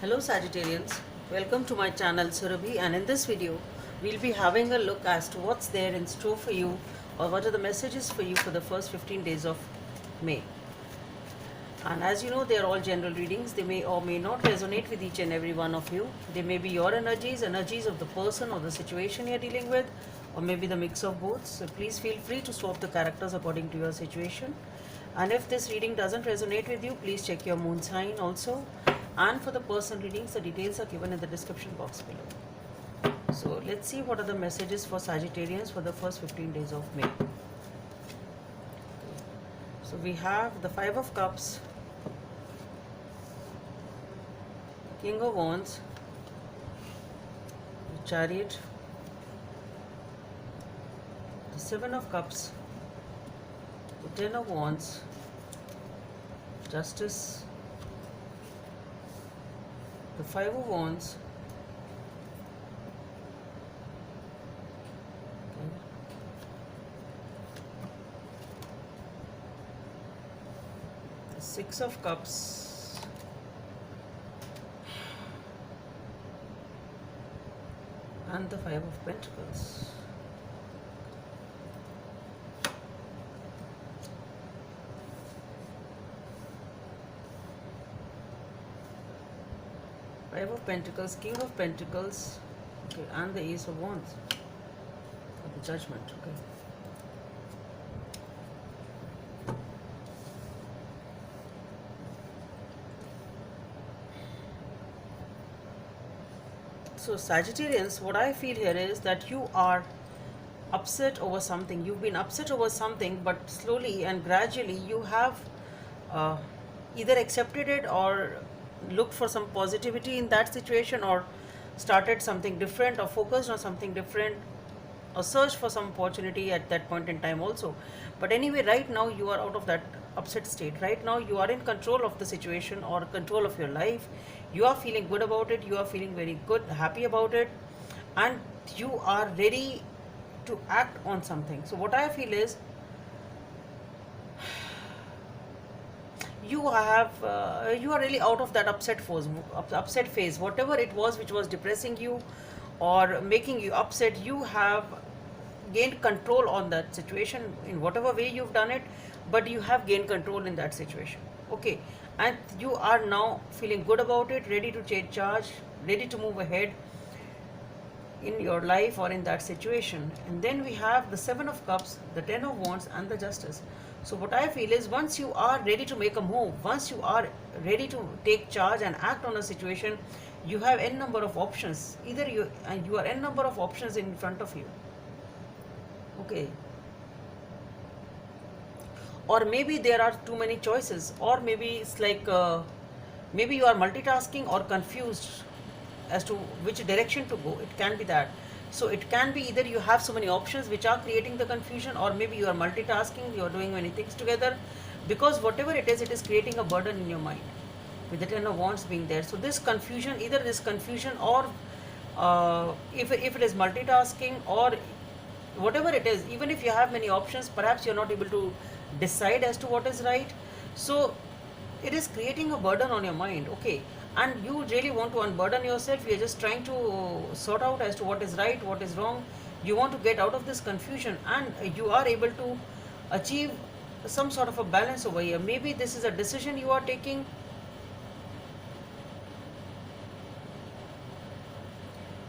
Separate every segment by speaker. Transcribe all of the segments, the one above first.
Speaker 1: Hello Sagittarians, welcome to my channel Surabhi, and in this video we'll be having a look as to what's there in store for you, or what are the messages for you for the first 15 days of May. And as you know, they are all general readings. They may or may not resonate with each and every one of you. They may be your energies of the person or the situation you're dealing with, or maybe the mix of both. So please feel free to swap the characters according to your situation. And if this reading doesn't resonate with you, please check your moon sign also. And for the personal readings, the details are given in the description box below. So let's see what are the messages for Sagittarians for the first 15 days of May. So we have the Five of Cups, King of Wands, the Chariot, the Seven of Cups, the Ten of Wands, Justice, the Five of Wands, the Six of Cups, and the Five of Pentacles. Five of Pentacles, King of Pentacles, okay, and the Ace of Wands, or the Judgment, okay. So Sagittarians, what I feel here is that you are upset over something. You've been upset over something, but slowly and gradually you have either accepted it or looked for some positivity in that situation, or started something different, or focused on something different, or searched for some opportunity at that point in time also. But anyway, right now you are out of that upset state. Right now you are in control of the situation or control of your life. You are feeling good about it. You are feeling very good, happy about it, and you are ready to act on something. So what I feel is you are really out of that upset phase. Whatever it was which was depressing you or making you upset, you have gained control on that situation in whatever way you've done it, but you have gained control in that situation, okay, and you are now feeling good about it, ready to take charge, ready to move ahead in your life or in that situation. And then we have the Seven of Cups, the Ten of Wands, and the Justice. So what I feel is, once you are ready to make a move, once you are ready to take charge and act on a situation, you have n number of options. Either you are n number of options in front of you, okay, or maybe there are too many choices, or maybe it's like maybe you are multitasking or confused as to which direction to go. It can be that. So it can be either you have so many options which are creating the confusion, or maybe you are multitasking, you are doing many things together, because whatever it is creating a burden in your mind, with the Ten of Wands being there. So this confusion, either this confusion, or if it is multitasking, or whatever it is, even if you have many options, perhaps you're not able to decide as to what is right. So it is creating a burden on your mind, okay, and you really want to unburden yourself. You're just trying to sort out as to what is right, what is wrong. You want to get out of this confusion, and you are able to achieve some sort of a balance over here. Maybe this is a decision you are taking,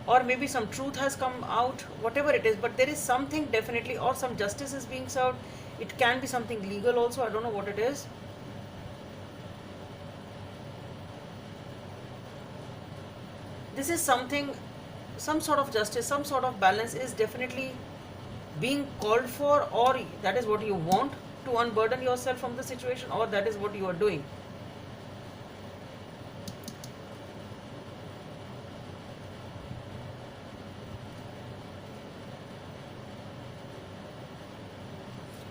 Speaker 1: or maybe some truth has come out, whatever it is, but there is something definitely, or some justice is being served. It can be something legal also, I don't know what it is. This is something, some sort of justice, some sort of balance is definitely being called for, or that is what you want to unburden yourself from the situation, or that is what you are doing.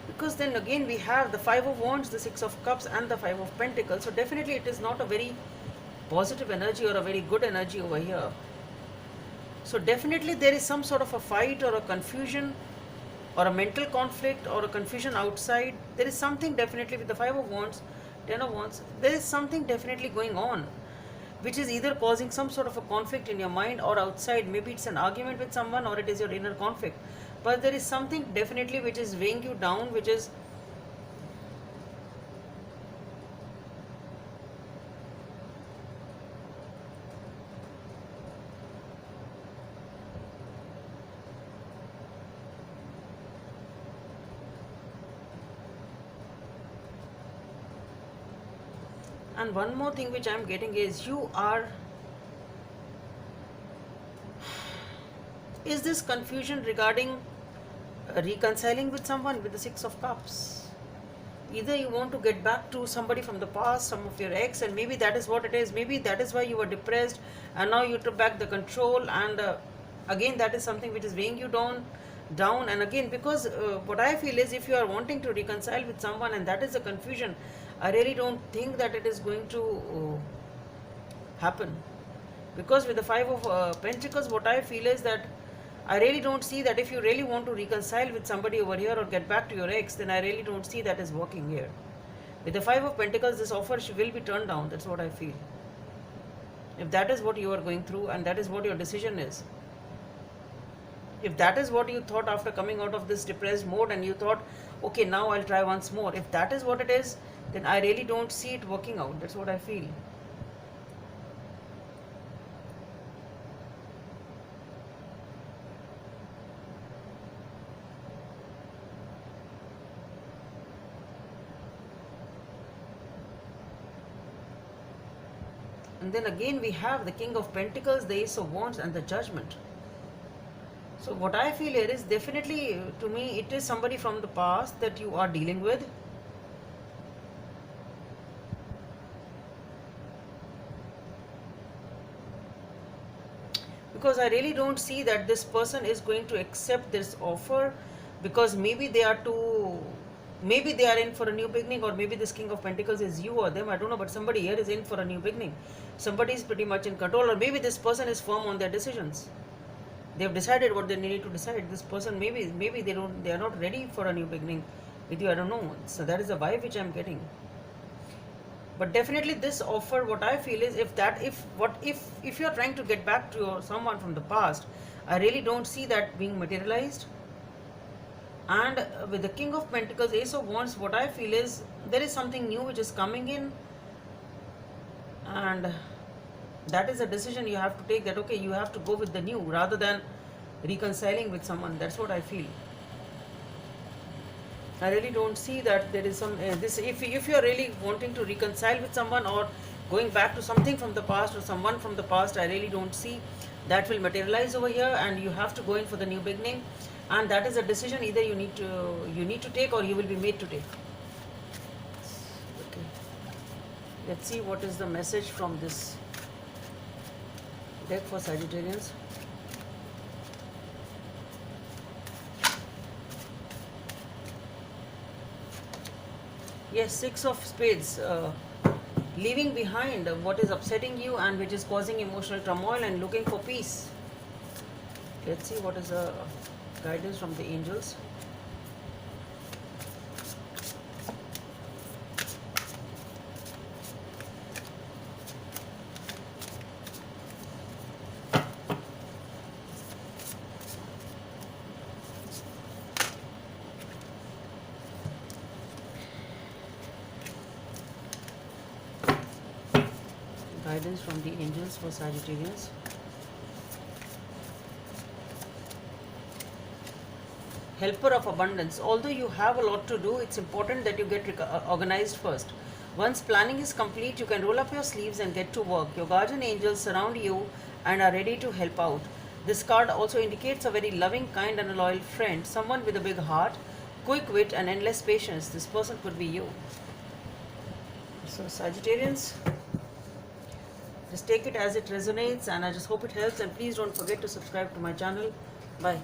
Speaker 1: Because then again we have the Five of Wands, the Six of Cups, and the Five of Pentacles. So definitely it is not a very positive energy or a very good energy over here. So definitely there is some sort of a fight or a confusion or a mental conflict or a confusion outside. There is something definitely with the Five of Wands, Ten of Wands. There is something definitely going on. which is either causing some sort of a conflict in your mind or outside. Maybe it's an argument with someone or it is your inner conflict. But there is something definitely which is weighing you down, which is and one more thing which I'm getting is you are, is this confusion regarding reconciling with someone with the Six of Cups. Either you want to get back to somebody from the past, some of your ex, and maybe that is what it is. Maybe that is why you were depressed and now you took back the control, and again that is something which is weighing you down. And again, because what I feel is, if you are wanting to reconcile with someone and that is the confusion, I really don't think that it is going to happen. Because with the Five of Pentacles, what I feel is that I really don't see that if you really want to reconcile with somebody over here or get back to your ex, then I really don't see that is working here. With the Five of Pentacles, this offer will be turned down. That's what I feel. If that is what you are going through and that is what your decision is, if that is what you thought after coming out of this depressed mode and you thought, okay, now I'll try once more, if that is what it is, then I really don't see it working out. That's what I feel. And then again we have the King of Pentacles, the Ace of Wands, and the Judgment. So what I feel here is, definitely to me it is somebody from the past that you are dealing with. Because I really don't see that this person is going to accept this offer, because maybe they are in for a new beginning, or maybe this King of Pentacles is you or them, I don't know, but somebody here is in for a new beginning. Somebody is pretty much in control, or maybe this person is firm on their decisions. They have decided what they need to decide. This person, maybe they are not ready for a new beginning with you, I don't know. So that is the vibe which I'm getting. But definitely this offer, what I feel is, if you are trying to get back to someone from the past, I really don't see that being materialized. And with the King of Pentacles, Ace of Wands, what I feel is there is something new which is coming in, and that is a decision you have to take, that okay, you have to go with the new rather than reconciling with someone. That's what I feel. I really don't see that there is some this. If you are really wanting to reconcile with someone or going back to something from the past or someone from the past, I really don't see that will materialize over here, and you have to go in for the new beginning, and that is a decision either you need to take or you will be made to take. Okay, let's see what is the message from this deck for Sagittarians. Yes, Six of Spades. Leaving behind what is upsetting you and which is causing emotional turmoil and looking for peace. Let's see what is the guidance from the angels. Guidance from the angels for Sagittarians. Helper of abundance. Although you have a lot to do, it's important that you get organized first. Once planning is complete, you can roll up your sleeves and get to work. Your guardian angels surround you and are ready to help out. This card also indicates a very loving, kind and a loyal friend, someone with a big heart, quick wit and endless patience. This person could be you. So Sagittarians, just take it as it resonates, and I just hope it helps, and please don't forget to subscribe to my channel. Bye.